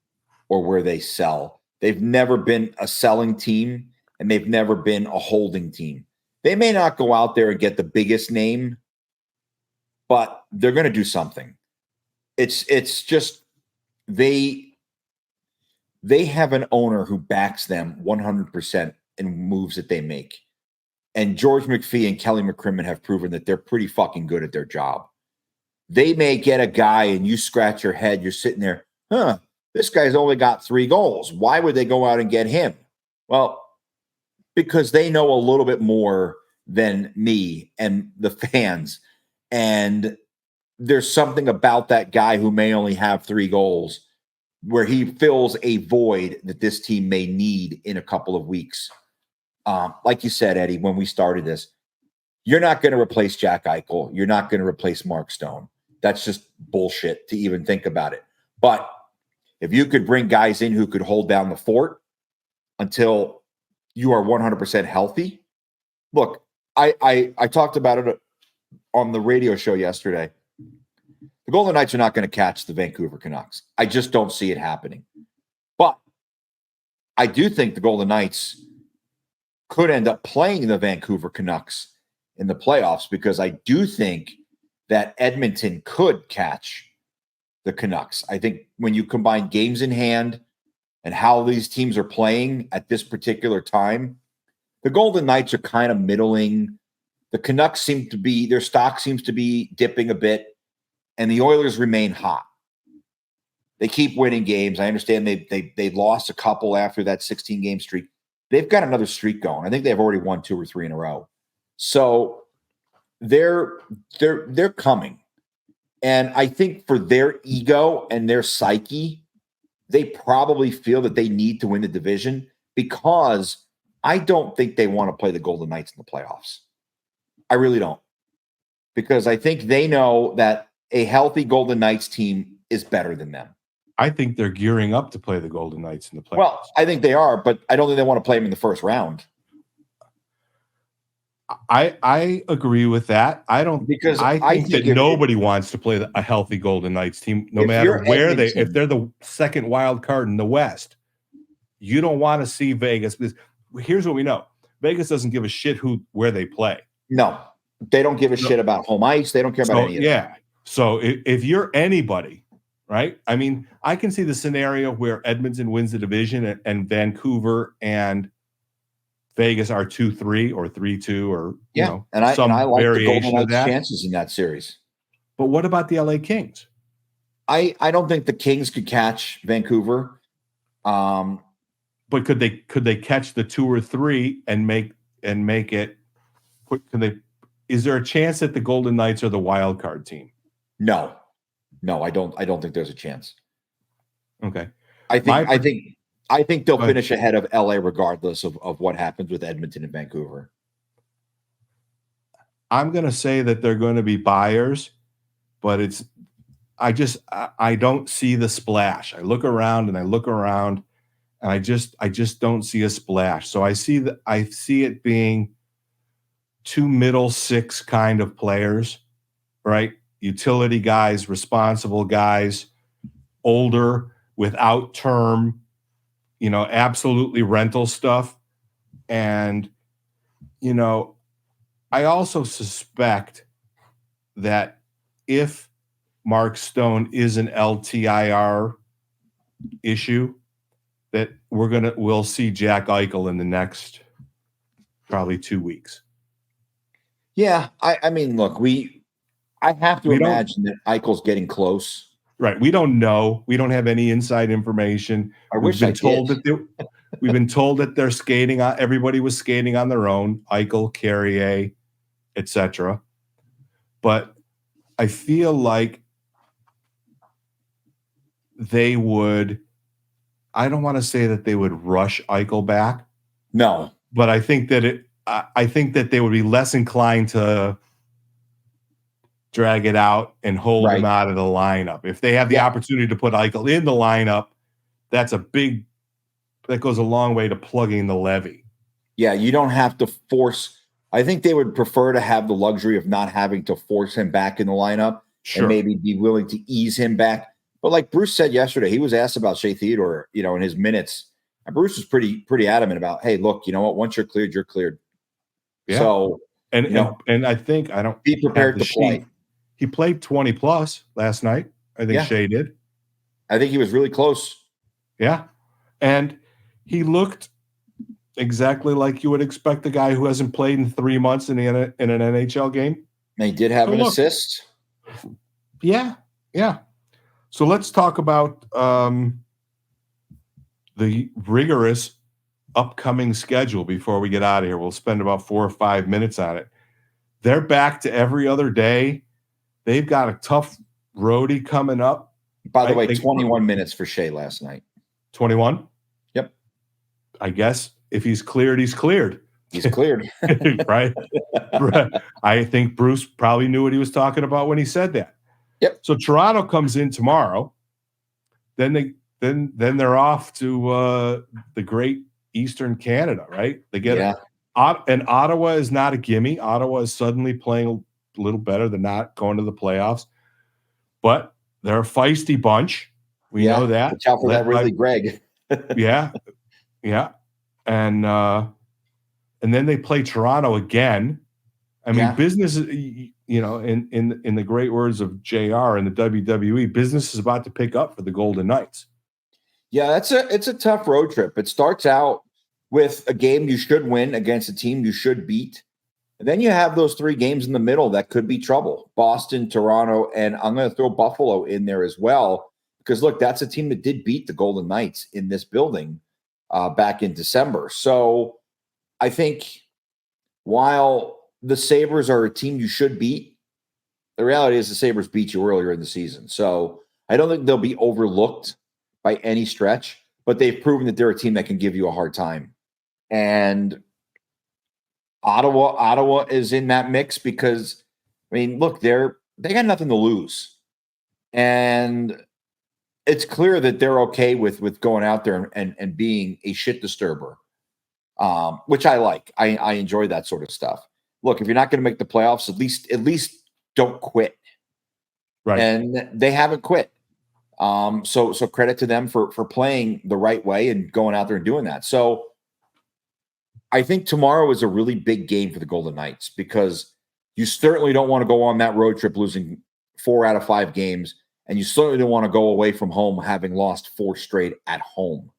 or where they sell. They've never been a selling team, and they've never been a holding team. They may not go out there and get the biggest name, but they're going to do something. It's just they have an owner who backs them 100% in moves that they make. And George McPhee and Kelly McCrimmon have proven that they're pretty fucking good at their job. They may get a guy and you scratch your head, you're sitting there, this guy's only got 3 goals. Why would they go out and get him? Well, because they know a little bit more than me and the fans. And there's something about that guy who may only have 3 goals where he fills a void that this team may need in a couple of weeks. Like you said, Eddie, when we started this, you're not going to replace Jack Eichel. You're not going to replace Mark Stone. That's just bullshit to even think about it. But if you could bring guys in who could hold down the fort until you are 100% healthy. Look, I talked about it on the radio show yesterday. The Golden Knights are not going to catch the Vancouver Canucks. I just don't see it happening. But I do think the Golden Knights could end up playing the Vancouver Canucks in the playoffs because I do think that Edmonton could catch the Canucks. I think when you combine games in hand and how these teams are playing at this particular time, the Golden Knights are kind of middling. The Canucks their stock seems to be dipping a bit, and the Oilers remain hot. They keep winning games. I understand they lost a couple after that 16-game streak. They've got another streak going. I think they've already won 2 or 3 in a row. So they're coming. And I think for their ego and their psyche, they probably feel that they need to win the division because I don't think they want to play the Golden Knights in the playoffs. I really don't. Because I think they know that a healthy Golden Knights team is better than them. I think they're gearing up to play the Golden Knights in the playoffs. Well, I think they are, but I don't think they want to play them in the first round. I agree with that. I think that nobody wants to play a healthy Golden Knights team, no matter where if they're the second wild card in the West. You don't want to see Vegas because here's what we know: Vegas doesn't give a shit where they play. No, they don't give a shit about home ice. They don't care about any of that. Yeah. So if you're anybody, right? I mean, I can see the scenario where Edmonton wins the division and Vancouver and Vegas are 2-3 or 3-2 or some I like variation the Golden of that. Chances in that series. But what about the LA Kings? I don't think the Kings could catch Vancouver. But could they catch the 2 or 3 and make it? Is there a chance that the Golden Knights are the wild card team? No, I don't think there's a chance. Okay. I think they'll finish ahead of LA regardless of what happens with Edmonton and Vancouver. I'm going to say that they're going to be buyers, but I don't see the splash. I look around and I just don't see a splash. So I see it being 2 middle 6 kind of players, right? Utility guys, responsible guys, older, without term, absolutely rental stuff. And, I also suspect that if Mark Stone is an LTIR issue, that we'll see Jack Eichel in the next probably 2 weeks. Yeah. I mean, look, I have to imagine that Eichel's getting close. Right. We don't know. We don't have any inside information. We've been told that they're skating on. Everybody was skating on their own. Eichel, Carrier, etc. But I feel like they would, I don't want to say that they would rush Eichel back. No. But I think that they would be less inclined to drag it out and hold him out of the lineup. If they have the opportunity to put Eichel in the lineup, that goes a long way to plugging the levy. Yeah, you don't have to force. I think they would prefer to have the luxury of not having to force him back in the lineup and maybe be willing to ease him back. But like Bruce said yesterday, he was asked about Shae Theodore, in his minutes. And Bruce was pretty adamant about, hey, look, you know what? Once you're cleared, you're cleared. Yeah. So, and I think I don't be prepared to play. He played 20 plus last night. I think Shae did. I think he was really close. Yeah. And he looked exactly like you would expect a guy who hasn't played in 3 months in an NHL game. And he did have an assist. Yeah. Yeah. So let's talk about the rigorous upcoming schedule before we get out of here. We'll spend about 4 or 5 minutes on it. They're back to every other day. They've got a tough roadie coming up. By the way, 21 minutes for Shae last night. 21? Yep. I guess if he's cleared, he's cleared. He's cleared. Right? I think Bruce probably knew what he was talking about when he said that. Yep. So Toronto comes in tomorrow. Then they're off to the great Eastern Canada, right? They get and Ottawa is not a gimme. Ottawa is suddenly playing a little better than not going to the playoffs. But they're a feisty bunch. We know that. Watch out for that Ridley Gregg. Yeah. And then they play Toronto again. I mean, business, in the great words of JR in the WWE, business is about to pick up for the Golden Knights. Yeah, it's a tough road trip. It starts out with a game you should win against a team you should beat. And then you have those 3 games in the middle that could be trouble. Boston, Toronto, and I'm going to throw Buffalo in there as well. Because, look, that's a team that did beat the Golden Knights in this building back in December. So I think while the Sabres are a team you should beat, the reality is the Sabres beat you earlier in the season. So I don't think they'll be overlooked by any stretch, but they've proven that they're a team that can give you a hard time. And Ottawa is in that mix because, I mean, look, they got nothing to lose. And it's clear that they're okay with going out there and being a shit disturber, which I like. I enjoy that sort of stuff. Look, if you're not going to make the playoffs, at least don't quit. Right. And they haven't quit. So credit to them for playing the right way and going out there and doing that. So I think tomorrow is a really big game for the Golden Knights because you certainly don't want to go on that road trip losing 4 out of 5 games, and you certainly don't want to go away from home having lost 4 straight at home.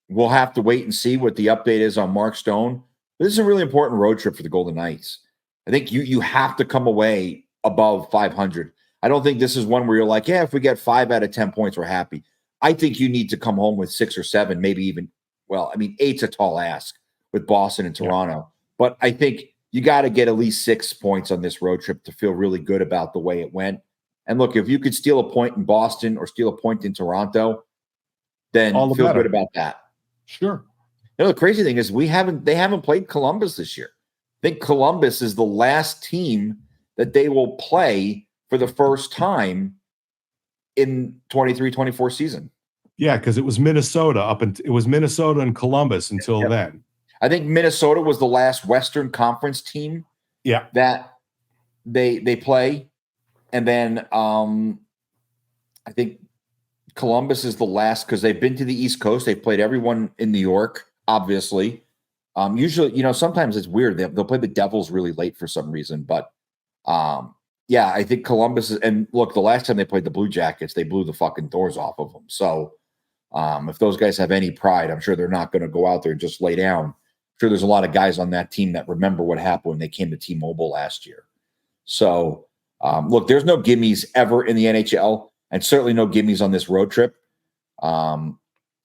We'll have to wait and see what the update is on Mark Stone. This is a really important road trip for the Golden Knights. I think you have to come away above 500. I don't think this is one where you're like, if we get 5 out of 10 points, we're happy. I think you need to come home with 6 or 7, maybe even, 8's a tall ask with Boston and Toronto. Yeah. But I think you got to get at least 6 points on this road trip to feel really good about the way it went. And look, if you could steal a point in Boston or steal a point in Toronto, then feel good about that. Sure. The crazy thing is they haven't played Columbus this year. I think Columbus is the last team that they will play for the first time in 23-24 season. Yeah, because it was Minnesota it was Minnesota and Columbus until then. I think Minnesota was the last Western Conference team that they play. And then I think Columbus is the last because they've been to the East Coast. They've played everyone in New York, obviously. Usually, sometimes it's weird. They'll play the Devils really late for some reason. But, I think Columbus is – and, look, the last time they played the Blue Jackets, they blew the fucking doors off of them. So, if those guys have any pride, I'm sure they're not going to go out there and just lay down. I'm sure there's a lot of guys on that team that remember what happened when they came to T-Mobile last year. So, look, there's no gimmies ever in the NHL, and certainly no gimmies on this road trip.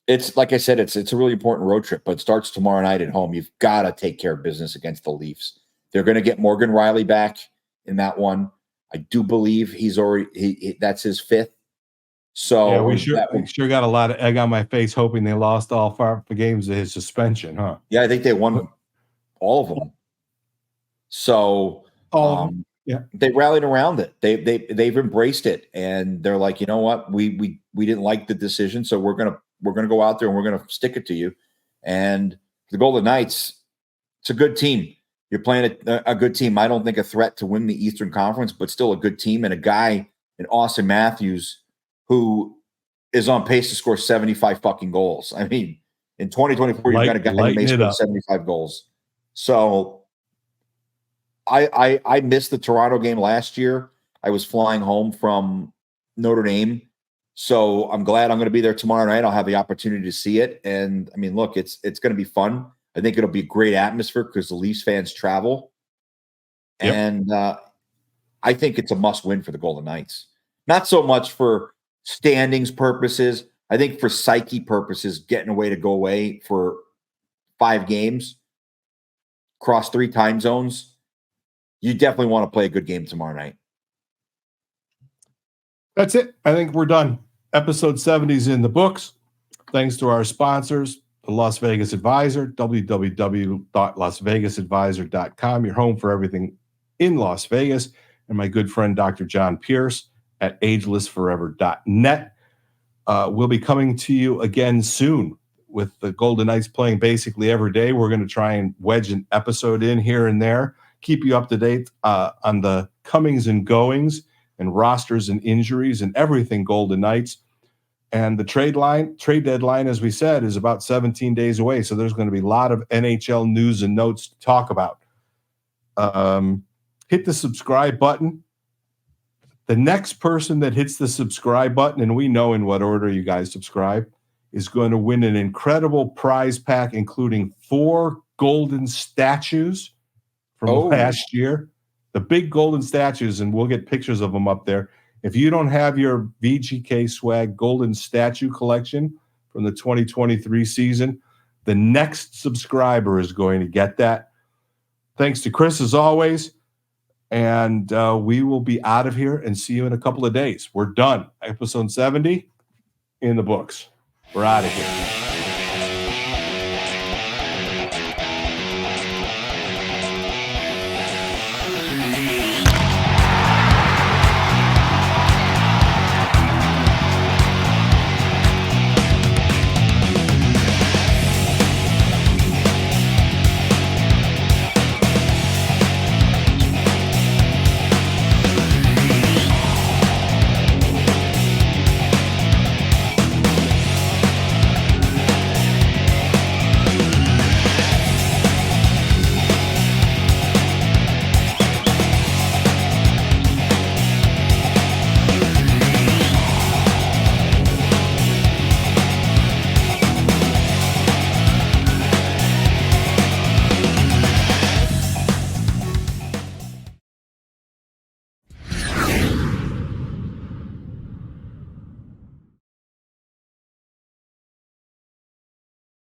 It's like I said, it's a really important road trip, but it starts tomorrow night at home. You've got to take care of business against the Leafs. They're going to get Morgan Riley back in that one. I do believe he's already that's his 5th. So we sure got a lot of egg on my face hoping they lost all 5 games of his suspension, huh? Yeah, I think they won all of them. So they rallied around it. They've embraced it, and they're like, you know what, we didn't like the decision, so we're gonna go out there and we're gonna stick it to you. And the Golden Knights, it's a good team. You're playing a good team. I don't think a threat to win the Eastern Conference, but still a good team, and a guy in Austin Matthews who is on pace to score 75 fucking goals. I mean, in 2024, you've got a guy who may score 75 goals. So I missed the Toronto game last year. I was flying home from Notre Dame. So I'm glad I'm going to be there tomorrow night. I'll have the opportunity to see it. And I mean, look, it's going to be fun. I think it'll be a great atmosphere because the Leafs fans travel. Yep. And I think it's a must win for the Golden Knights. Not so much for standings purposes. I think for psyche purposes, getting away to go away for 5 games, across 3 time zones, you definitely want to play a good game tomorrow night. That's it. I think we're done. Episode 70 is in the books. Thanks to our sponsors, the Las Vegas Advisor, www.lasvegasadvisor.com, your home for everything in Las Vegas, and my good friend, Dr. John Pierce at agelessforever.net. We'll be coming to you again soon with the Golden Knights playing basically every day. We're going to try and wedge an episode in here and there, keep you up to date on the comings and goings and rosters and injuries and everything Golden Knights. And the trade deadline, as we said, is about 17 days away. So there's going to be a lot of NHL news and notes to talk about. Hit the subscribe button. The next person that hits the subscribe button, and we know in what order you guys subscribe, is going to win an incredible prize pack, including 4 golden statues from last year. The big golden statues, and we'll get pictures of them up there. If you don't have your VGK Swag Golden Statue Collection from the 2023 season, the next subscriber is going to get that. Thanks to Chris, as always. And we will be out of here and see you in a couple of days. We're done. Episode 70 in the books. We're out of here.